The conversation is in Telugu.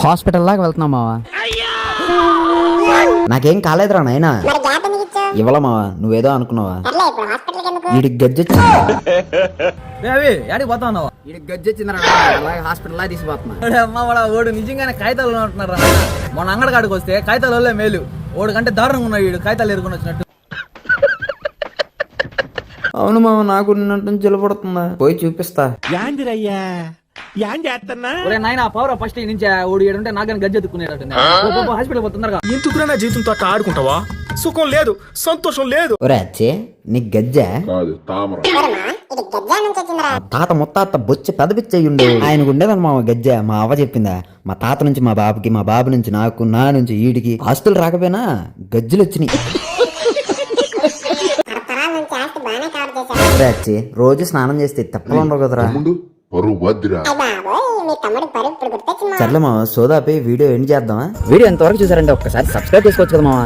హాస్పిటల్ లాగా వెళ్తున్నా మావా. నాకేం కాలేదురా నాయనా. ఇవ్వాల మావా, నువ్వేదో అనుకున్నావా? వీడికి గజ్జొచ్చింది. గజ్జొచ్చిందిరా, అలాగే హాస్పిటల్ లా తీసిపోతున్నా. అమ్మ ఓడు నిజంగానే కాగితాలు ఉంటున్నారా? మొన్న అంగడి కాడికి వస్తే కాగితాలు వల్లే మేలు, ఓడు కంటే దారుణంగా ఉన్నాడు వీడు, కాగితాలు ఎరుకుని వచ్చినట్టు. అవును మామ, నాకు నిన్నట్టు జలపడుతుందా, పోయి చూపిస్తా. నాయన పవర్ ఫస్ట్ నుంచి ఓడి ఏడుంటే నాకని గజ్జెత్తుకునేటట్టు హాస్పిటల్ పోతున్నారా? ఎందుకురా నా జీవితంతో అట్లా ఆడుకుంటావా? సుఖం లేదు, సంతోషం లేదు. ఒరే అచ్చే, నీకు గజ్జ తాత ముత్తాత బొచ్చి పెదపిచ్చేయుండు. ఆయనకు ఉండేదని మామ గజ్జ. మా అవ్వ చెప్పిందా, మా తాత నుంచి మా బాబుకి, మా బాబు నుంచి నాకు, నా నుంచి ఈడికి. ఆస్తులు రాకపోయినా గజ్జలు వచ్చినాయి. అచ్చి రోజు స్నానం చేస్తే తప్పలు ఉండవు కదరా. సర్లే మామ, సోదాపై వీడియో ఎండ్ చేద్దామా? వీడియో ఎంతవరకు చూసారంటే ఒక్కసారి సబ్స్క్రైబ్ చేసుకోవచ్చు కదా మామ.